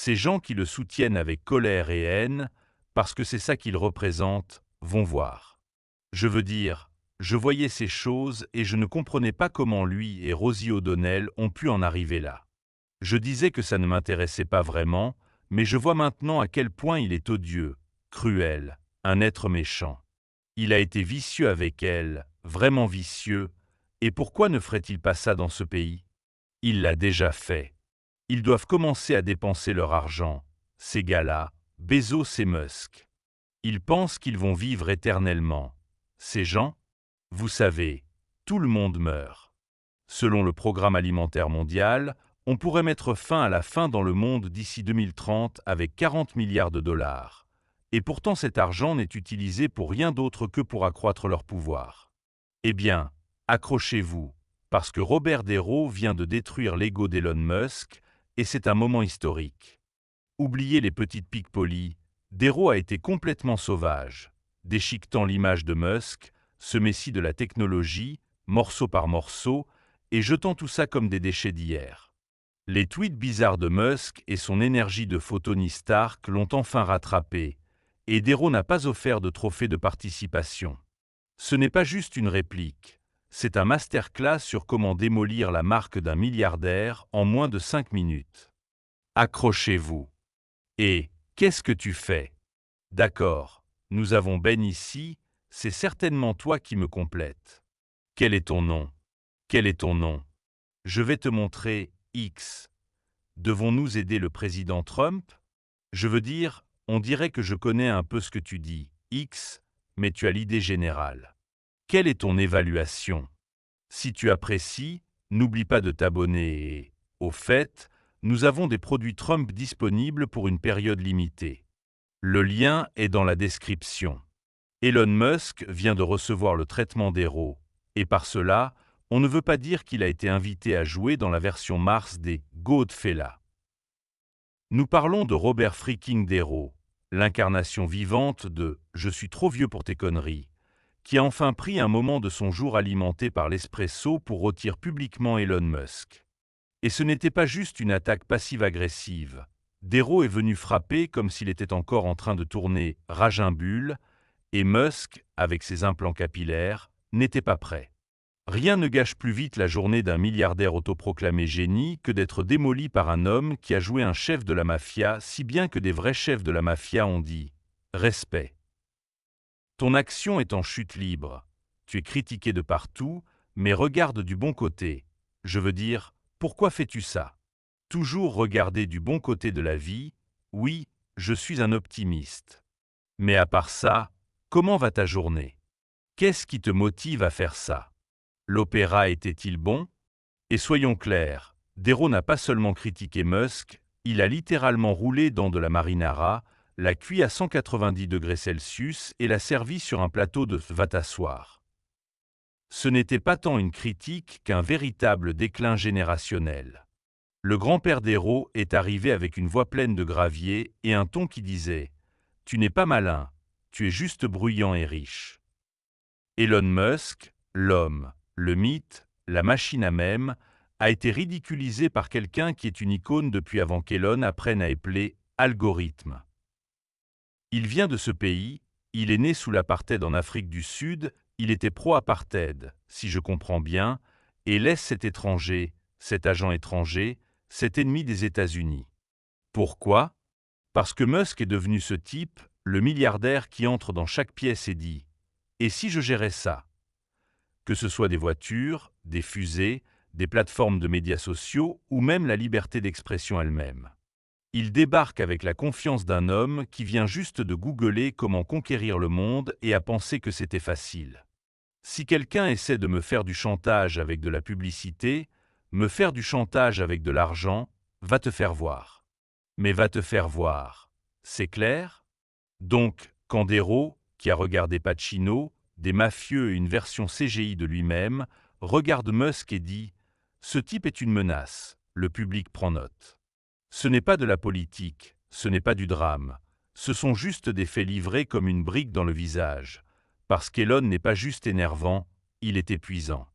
Ces gens qui le soutiennent avec colère et haine, parce que c'est ça qu'il représente, vont voir. Je veux dire, je voyais ces choses et je ne comprenais pas comment lui et Rosie O'Donnell ont pu en arriver là. Je disais que ça ne m'intéressait pas vraiment, mais je vois maintenant à quel point il est odieux, cruel, un être méchant. Il a été vicieux avec elle, vraiment vicieux, et pourquoi ne ferait-il pas ça dans ce pays? Il l'a déjà fait. Ils doivent commencer à dépenser leur argent, ces gars-là, Bezos et Musk. Ils pensent qu'ils vont vivre éternellement. Ces gens, vous savez, tout le monde meurt. Selon le Programme alimentaire mondial, on pourrait mettre fin à la faim dans le monde d'ici 2030 avec 40 milliards de dollars. Et pourtant cet argent n'est utilisé pour rien d'autre que pour accroître leur pouvoir. Eh bien, accrochez-vous, parce que Robert Desros vient de détruire l'ego d'Elon Musk, et c'est un moment historique. Oubliez les petites piques polies, Desros a été complètement sauvage, déchiquetant l'image de Musk, ce messie de la technologie, morceau par morceau, et jetant tout ça comme des déchets d'hier. Les tweets bizarres de Musk et son énergie de faux Tony Stark l'ont enfin rattrapé, et Desros n'a pas offert de trophée de participation. Ce n'est pas juste une réplique, c'est un masterclass sur comment démolir la marque d'un milliardaire en moins de 5 minutes. Accrochez-vous. Et qu'est-ce que tu fais? D'accord, nous avons Ben ici, c'est certainement toi qui me complète. Quel est ton nom? Quel est ton nom? Je vais te montrer X. Devons-nous aider le président Trump? Je veux dire, on dirait que je connais un peu ce que tu dis, X, mais tu as l'idée générale. Quelle est ton évaluation? Si tu apprécies, n'oublie pas de t'abonner et, au fait, nous avons des produits Trump disponibles pour une période limitée. Le lien est dans la description. Elon Musk vient de recevoir le traitement d'héros, et par cela, on ne veut pas dire qu'il a été invité à jouer dans la version Mars des Goodfellas. Nous parlons de Robert freaking Desros, l'incarnation vivante de « Je suis trop vieux pour tes conneries », qui a enfin pris un moment de son jour alimenté par l'espresso pour rôtir publiquement Elon Musk. Et ce n'était pas juste une attaque passive-agressive. Desros est venu frapper comme s'il était encore en train de tourner Ragimbule, et Musk, avec ses implants capillaires, n'était pas prêt. Rien ne gâche plus vite la journée d'un milliardaire autoproclamé génie que d'être démoli par un homme qui a joué un chef de la mafia, si bien que des vrais chefs de la mafia ont dit « Respect ». Ton action est en chute libre. Tu es critiqué de partout, mais regarde du bon côté. Je veux dire, pourquoi fais-tu ça? Toujours regarder du bon côté de la vie. Oui, je suis un optimiste. Mais à part ça, comment va ta journée? Qu'est-ce qui te motive à faire ça? L'opéra était-il bon? Et soyons clairs, Desros n'a pas seulement critiqué Musk, il a littéralement roulé dans de la marinara, l'a cuit à 190 degrés Celsius et l'a servi sur un plateau de « va t'asseoir ». Ce n'était pas tant une critique qu'un véritable déclin générationnel. Le grand-père Desros est arrivé avec une voix pleine de gravier et un ton qui disait « Tu n'es pas malin, tu es juste bruyant et riche ». Elon Musk, l'homme, le mythe, la machine à mème, a été ridiculisé par quelqu'un qui est une icône depuis avant qu'Elon apprenne à épeler « algorithme ». Il vient de ce pays, il est né sous l'apartheid en Afrique du Sud, il était pro-apartheid, si je comprends bien, et laisse cet étranger, cet agent étranger, cet ennemi des États-Unis. Pourquoi? Parce que Musk est devenu ce type, le milliardaire qui entre dans chaque pièce et dit « Et si je gérais ça ?» Que ce soit des voitures, des fusées, des plateformes de médias sociaux ou même la liberté d'expression elle-même. Il débarque avec la confiance d'un homme qui vient juste de googler comment conquérir le monde et a pensé que c'était facile. Si quelqu'un essaie de me faire du chantage avec de la publicité, me faire du chantage avec de l'argent, va te faire voir. Mais va te faire voir. C'est clair? Donc, quand Desros, qui a regardé Pacino, des mafieux et une version CGI de lui-même, regarde Musk et dit « Ce type est une menace », le public prend note. Ce n'est pas de la politique, ce n'est pas du drame, ce sont juste des faits livrés comme une brique dans le visage. Parce qu'Elon n'est pas juste énervant, il est épuisant.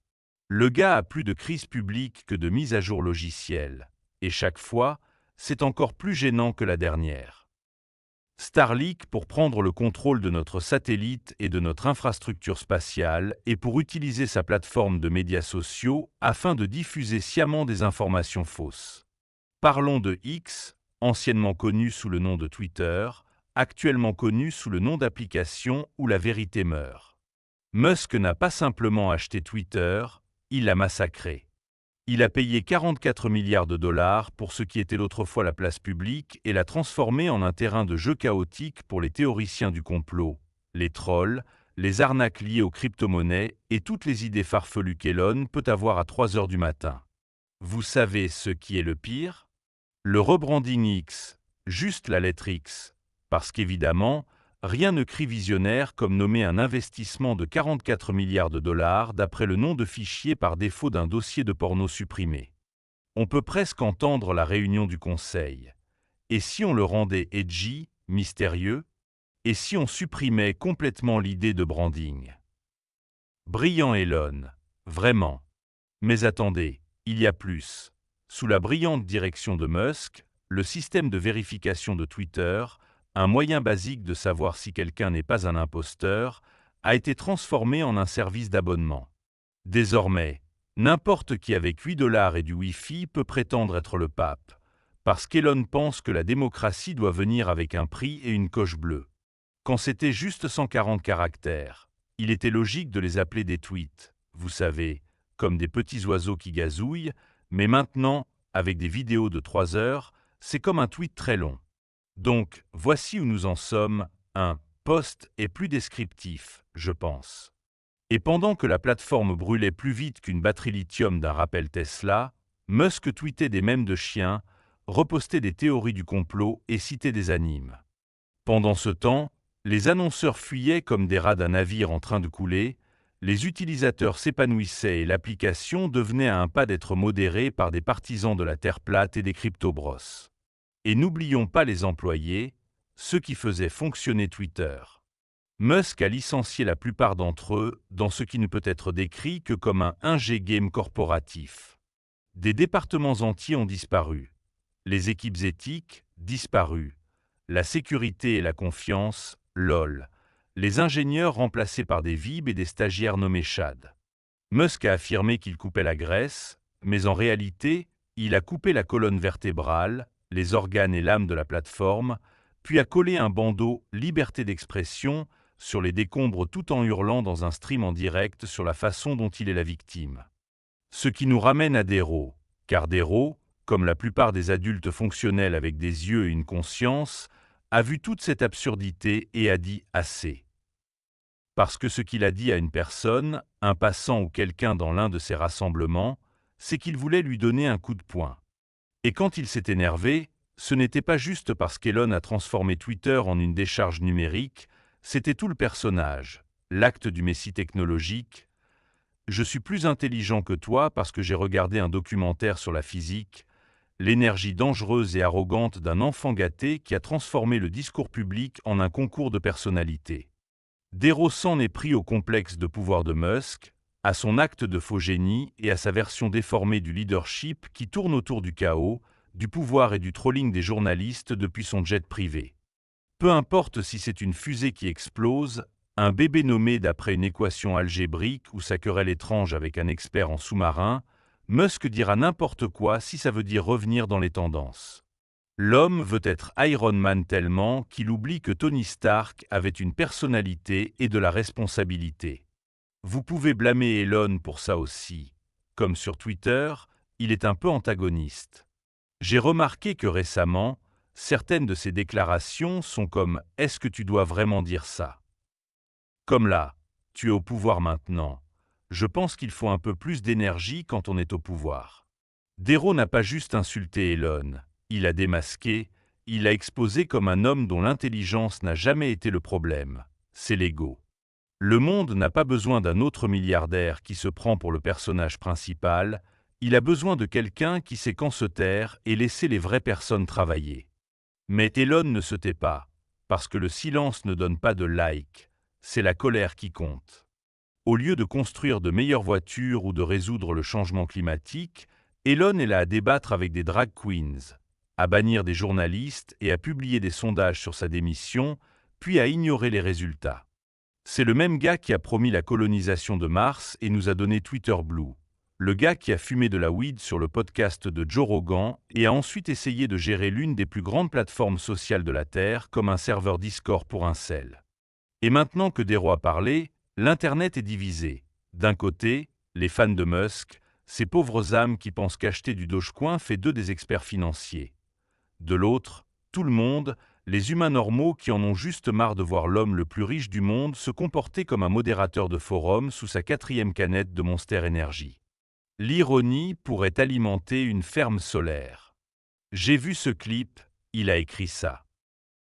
Le gars a plus de crise publique que de mise à jour logicielle. Et chaque fois, c'est encore plus gênant que la dernière. Starlink pour prendre le contrôle de notre satellite et de notre infrastructure spatiale et pour utiliser sa plateforme de médias sociaux afin de diffuser sciemment des informations fausses. Parlons de X, anciennement connu sous le nom de Twitter, actuellement connu sous le nom d'application où la vérité meurt. Musk n'a pas simplement acheté Twitter, il l'a massacré. Il a payé 44 milliards de dollars pour ce qui était l'autrefois la place publique et l'a transformé en un terrain de jeu chaotique pour les théoriciens du complot, les trolls, les arnaques liées aux crypto-monnaies et toutes les idées farfelues qu'Elon peut avoir à 3 heures du matin. Vous savez ce qui est le pire? Le rebranding X, juste la lettre X, parce qu'évidemment, rien ne crie visionnaire comme nommer un investissement de 44 milliards de dollars d'après le nom de fichier par défaut d'un dossier de porno supprimé. On peut presque entendre la réunion du conseil. Et si on le rendait edgy, mystérieux? Et si on supprimait complètement l'idée de branding? Brillant Elon, vraiment. Mais attendez, il y a plus. Sous la brillante direction de Musk, le système de vérification de Twitter, un moyen basique de savoir si quelqu'un n'est pas un imposteur, a été transformé en un service d'abonnement. Désormais, n'importe qui avec 8 dollars et du Wi-Fi peut prétendre être le pape, parce qu'Elon pense que la démocratie doit venir avec un prix et une coche bleue. Quand c'était juste 140 caractères, il était logique de les appeler des tweets, vous savez, comme des petits oiseaux qui gazouillent, mais maintenant, avec des vidéos de 3 heures, c'est comme un tweet très long. Donc, voici où nous en sommes, un post est plus descriptif, je pense. Et pendant que la plateforme brûlait plus vite qu'une batterie lithium d'un rappel Tesla, Musk tweetait des mèmes de chiens, repostait des théories du complot et citait des animes. Pendant ce temps, les annonceurs fuyaient comme des rats d'un navire en train de couler, les utilisateurs s'épanouissaient et l'application devenait à un pas d'être modérée par des partisans de la Terre plate et des crypto-brosses. Et n'oublions pas les employés, ceux qui faisaient fonctionner Twitter. Musk a licencié la plupart d'entre eux dans ce qui ne peut être décrit que comme un ingé game corporatif. Des départements entiers ont disparu. Les équipes éthiques, disparues. La sécurité et la confiance, lol. Les ingénieurs remplacés par des VIB et des stagiaires nommés Chad. Musk a affirmé qu'il coupait la graisse, mais en réalité, il a coupé la colonne vertébrale, les organes et l'âme de la plateforme, puis a collé un bandeau « Liberté d'expression » sur les décombres tout en hurlant dans un stream en direct sur la façon dont il est la victime. Ce qui nous ramène à Dero, car Dero, comme la plupart des adultes fonctionnels avec des yeux et une conscience, a vu toute cette absurdité et a dit assez. Parce que ce qu'il a dit à une personne, un passant ou quelqu'un dans l'un de ses rassemblements, c'est qu'il voulait lui donner un coup de poing. Et quand il s'est énervé, ce n'était pas juste parce qu'Elon a transformé Twitter en une décharge numérique, c'était tout le personnage, l'acte du messie technologique. Je suis plus intelligent que toi parce que j'ai regardé un documentaire sur la physique, l'énergie dangereuse et arrogante d'un enfant gâté qui a transformé le discours public en un concours de personnalité. Dero s'en est pris au complexe de pouvoir de Musk, à son acte de faux génie et à sa version déformée du leadership qui tourne autour du chaos, du pouvoir et du trolling des journalistes depuis son jet privé. Peu importe si c'est une fusée qui explose, un bébé nommé d'après une équation algébrique ou sa querelle étrange avec un expert en sous-marin, Musk dira n'importe quoi si ça veut dire revenir dans les tendances. L'homme veut être Iron Man tellement qu'il oublie que Tony Stark avait une personnalité et de la responsabilité. Vous pouvez blâmer Elon pour ça aussi. Comme sur Twitter, il est un peu antagoniste. J'ai remarqué que récemment, certaines de ses déclarations sont comme « Est-ce que tu dois vraiment dire ça ?» Comme là, tu es au pouvoir maintenant. Je pense qu'il faut un peu plus d'énergie quand on est au pouvoir. Dero n'a pas juste insulté Elon, il a démasqué, il l'a exposé comme un homme dont l'intelligence n'a jamais été le problème, c'est l'ego. Le monde n'a pas besoin d'un autre milliardaire qui se prend pour le personnage principal, il a besoin de quelqu'un qui sait quand se taire et laisser les vraies personnes travailler. Mais Elon ne se tait pas, parce que le silence ne donne pas de like, c'est la colère qui compte. Au lieu de construire de meilleures voitures ou de résoudre le changement climatique, Elon est là à débattre avec des drag queens, à bannir des journalistes et à publier des sondages sur sa démission, puis à ignorer les résultats. C'est le même gars qui a promis la colonisation de Mars et nous a donné Twitter Blue. Le gars qui a fumé de la weed sur le podcast de Joe Rogan et a ensuite essayé de gérer l'une des plus grandes plateformes sociales de la Terre comme un serveur Discord pour incels. Et maintenant que des rois parlaient, l'Internet est divisé. D'un côté, les fans de Musk, ces pauvres âmes qui pensent qu'acheter du Dogecoin fait d'eux des experts financiers. De l'autre, tout le monde, les humains normaux qui en ont juste marre de voir l'homme le plus riche du monde se comporter comme un modérateur de forum sous sa 4e canette de Monster Energy. L'ironie pourrait alimenter une ferme solaire. J'ai vu ce clip, il a écrit ça.